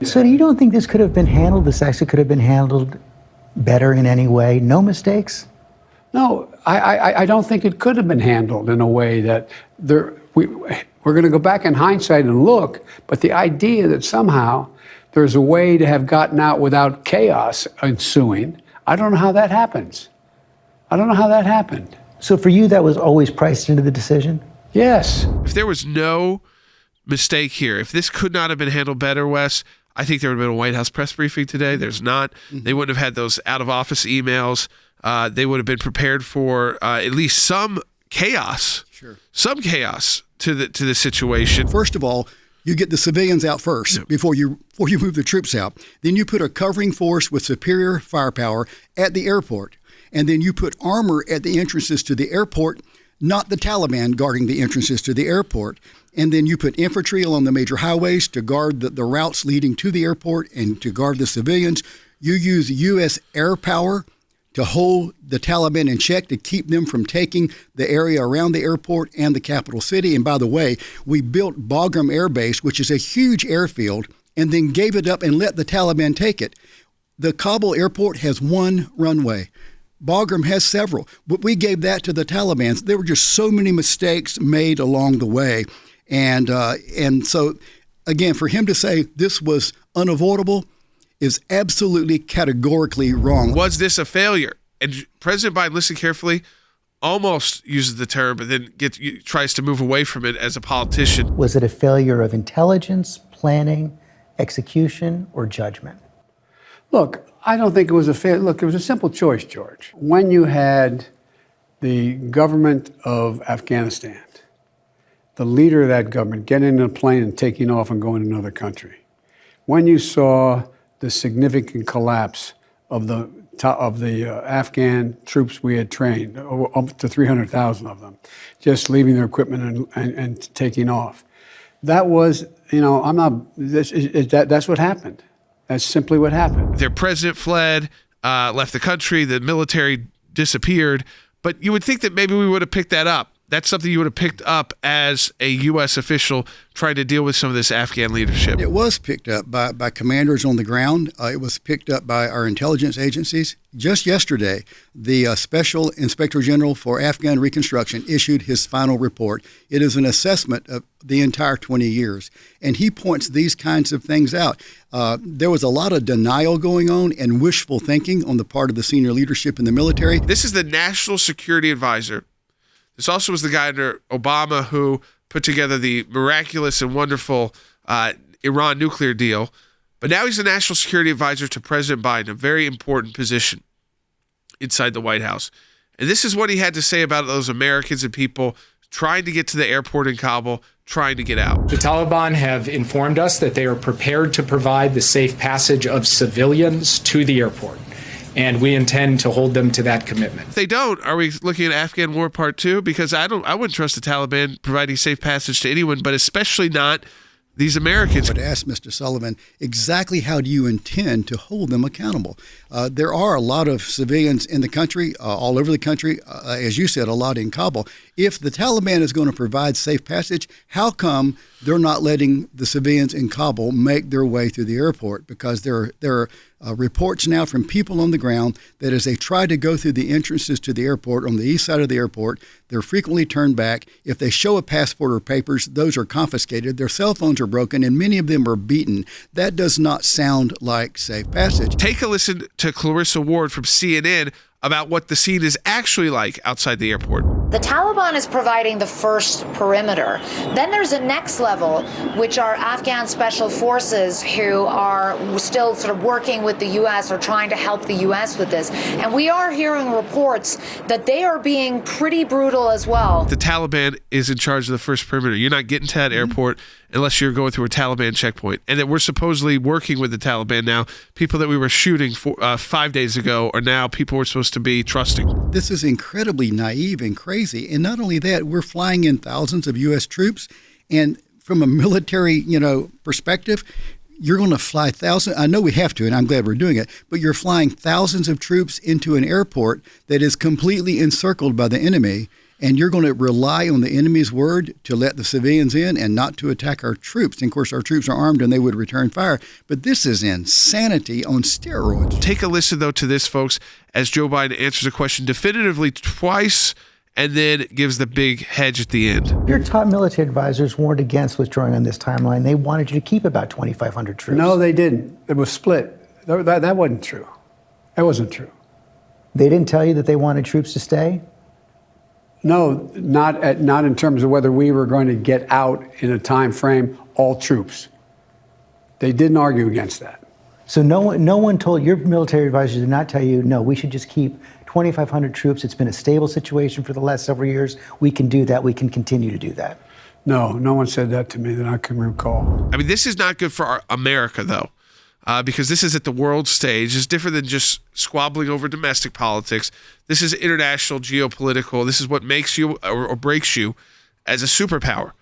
So you don't think this could have been handled, this actually could have been handled better in any way? No mistakes? No, I don't think it could have been handled in a way that we're going to go back in hindsight and look, but the idea that somehow there's a way to have gotten out without chaos ensuing, I don't know how that happens. I don't know how that happened. So for you, that was always priced into the decision? Yes. If there was no mistake here, if this could not have been handled better, Wes, I think there would have been a White House press briefing today. There's not. They wouldn't have had those out-of-office emails. They would have been prepared for at least some chaos. Sure. Some chaos to the situation. First of all, you get the civilians out first before you move the troops out. Then you put a covering force with superior firepower at the airport. And then you put armor at the entrances to the airport, not the Taliban guarding the entrances to the airport. And then you put infantry along the major highways to guard the routes leading to the airport and to guard the civilians. You use U.S. air power to hold the Taliban in check, to keep them from taking the area around the airport and the capital city. And by the way, we built Bagram Air Base, which is a huge airfield, and then gave it up and let the Taliban take it. The Kabul airport has one runway. Bagram has several, but we gave that to the Taliban. There were just so many mistakes made along the way. And so, again, for him to say this was unavoidable is absolutely categorically wrong. Was this a failure? And President Biden, listen carefully, almost uses the term, but then tries to move away from it as a politician. Was it a failure of intelligence, planning, execution, or judgment? Look, I don't think it was a failure. Look, it was a simple choice, George. When you had the government of Afghanistan, the leader of that government getting in a plane and taking off and going to another country, when you saw the significant collapse of the Afghan troops we had trained, up to 300,000 of them, just leaving their equipment and taking off. That was, that's what happened. That's simply what happened. Their president fled, left the country, the military disappeared, but you would think that maybe we would have picked that up. That's something you would have picked up as a U.S. official trying to deal with some of this Afghan leadership. It was picked up by commanders on the ground. It was picked up by our intelligence agencies. Just yesterday, the Special Inspector General for Afghan Reconstruction issued his final report. It is an assessment of the entire 20 years, and he points these kinds of things out. There was a lot of denial going on and wishful thinking on the part of the senior leadership in the military. This is the National Security Advisor. This also was the guy under Obama who put together the miraculous and wonderful Iran nuclear deal. But now he's the National Security Advisor to President Biden, a very important position inside the White House. And this is what he had to say about those Americans and people trying to get to the airport in Kabul, trying to get out. The Taliban have informed us that they are prepared to provide the safe passage of civilians to the airport, and we intend to hold them to that commitment. If they don't, are we looking at Afghan War Part 2? Because I wouldn't trust the Taliban providing safe passage to anyone, but especially not these Americans. I would ask Mr. Sullivan, exactly how do you intend to hold them accountable? There are a lot of civilians in the country, all over the country, as you said, a lot in Kabul. If the Taliban is going to provide safe passage, how come they're not letting the civilians in Kabul make their way through the airport? Because there are reports now from people on the ground that as they try to go through the entrances to the airport on the east side of the airport, they're frequently turned back. If they show a passport or papers, those are confiscated. Their cell phones are broken, and many of them are beaten. That does not sound like safe passage. Take a listen to Clarissa Ward from CNN about what the scene is actually like outside the airport. The Taliban is providing the first perimeter. Then there's a next level, which are Afghan special forces who are still sort of working with the U.S. or trying to help the U.S. with this. And we are hearing reports that they are being pretty brutal as well. The Taliban is in charge of the first perimeter. You're not getting to that airport unless you're going through a Taliban checkpoint. And that we're supposedly working with the Taliban now. People that we were shooting for 5 days ago are now people we're supposed to be trusting. This is incredibly naive and crazy. And not only that, we're flying in thousands of U.S. troops. And from a military, perspective, you're going to fly thousands. I know we have to, and I'm glad we're doing it, but you're flying thousands of troops into an airport that is completely encircled by the enemy. and you're going to rely on the enemy's word to let the civilians in and not to attack our troops. And of course, our troops are armed and they would return fire. But this is insanity on steroids. Take a listen, though, to this, folks, as Joe Biden answers a question definitively twice and then gives the big hedge at the end. Your top military advisors warned against withdrawing on this timeline. They wanted you to keep about 2,500 troops. No, they didn't. It was split. That wasn't true. That wasn't true. They didn't tell you that they wanted troops to stay? No, not in terms of whether we were going to get out in a time frame, all troops. They didn't argue against that. So no one told, your military advisors did not tell you, no, we should just keep 2,500 troops. It's been a stable situation for the last several years. We can do that. We can continue to do that. No one said that to me that I can recall. I mean, this is not good for America, though, because this is at the world stage. It's different than just squabbling over domestic politics. This is international geopolitical. This is what makes you or breaks you as a superpower.